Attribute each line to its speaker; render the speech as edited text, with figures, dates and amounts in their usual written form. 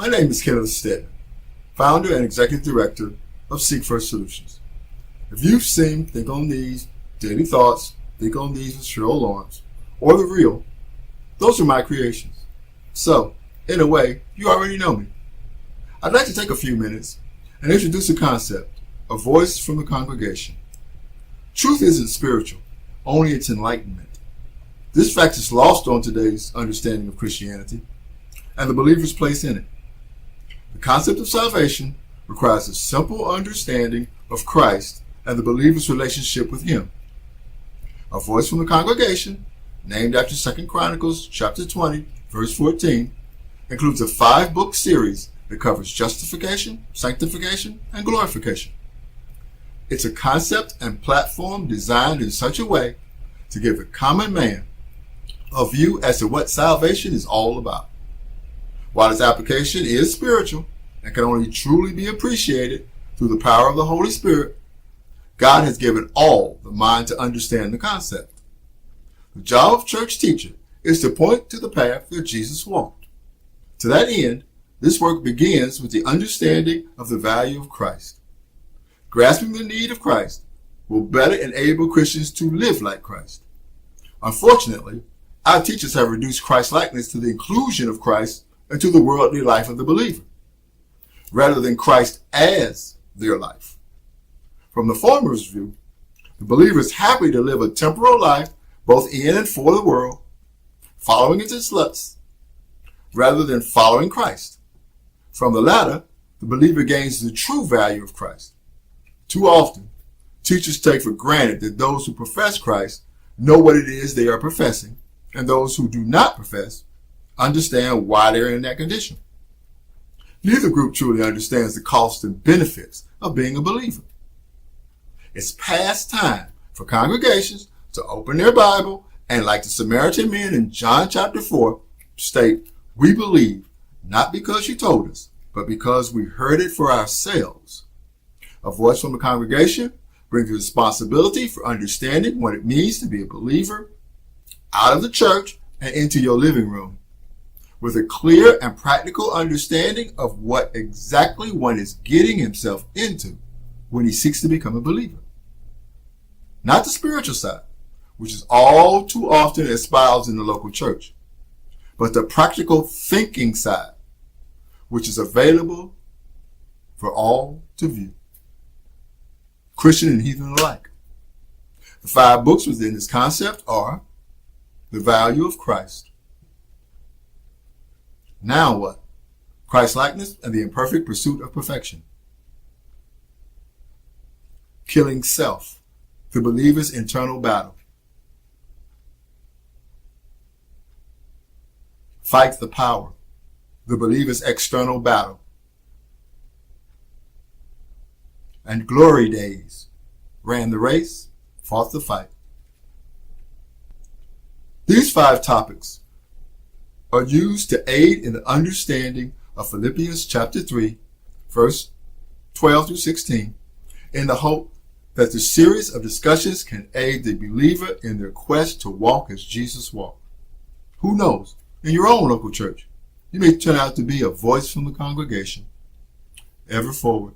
Speaker 1: My name is Kenneth Steadman, founder and executive director of SeekFirst Solutions. If you've seen Think on These, Daily Thoughts, Think on These with Cheryl Lawrence, or The Real, those are my creations. So, in a way, you already know me. I'd like to take a few minutes and introduce a concept, a voice from the congregation. Truth isn't spiritual, only its enlightenment. This fact is lost on today's understanding of Christianity and the believer's place in it. The concept of salvation requires a simple understanding of Christ and the believer's relationship with Him. A voice from the congregation, named after 2 Chronicles chapter 20, verse 14, includes a 5-book series that covers justification, sanctification, and glorification. It's a concept and platform designed in such a way to give the common man a view as to what salvation is all about. While its application is spiritual and can only truly be appreciated through the power of the Holy Spirit, God has given all the mind to understand the concept. The job of church teacher is to point to the path that Jesus walked. To that end, this work begins with the understanding of the value of Christ. Grasping the need of Christ will better enable Christians to live like Christ. Unfortunately, our teachers have reduced Christ-likeness to the inclusion of Christ into the worldly life of the believer, rather than Christ as their life. From the former's view, the believer is happy to live a temporal life both in and for the world, following its lusts, rather than following Christ. From the latter, the believer gains the true value of Christ. Too often, teachers take for granted that those who profess Christ know what it is they are professing, and those who do not profess understand why they're in that condition. Neither group truly understands the costs and benefits of being a believer. It's past time for congregations to open their Bible and, like the Samaritan men in John chapter 4, state, "We believe, not because you told us, but because we heard it for ourselves." A voice from the congregation brings the responsibility for understanding what it means to be a believer out of the church and into your living room, with a clear and practical understanding of what exactly one is getting himself into when he seeks to become a believer. Not the spiritual side, which is all too often espoused in the local church, but the practical thinking side, which is available for all to view, Christian and heathen alike. The 5 books within this concept are The Value of Christ, Now What? Christ-likeness and the Imperfect Pursuit of Perfection, Killing Self, the Believer's Internal Battle, Fight the Power, the Believer's External Battle, and Glory Days, Ran the Race, Fought the Fight. These 5 topics are used to aid in the understanding of Philippians chapter 3, verse 12 through 16, in the hope that the series of discussions can aid the believer in their quest to walk as Jesus walked. Who knows, in your own local church, you may turn out to be a voice from the congregation, ever forward,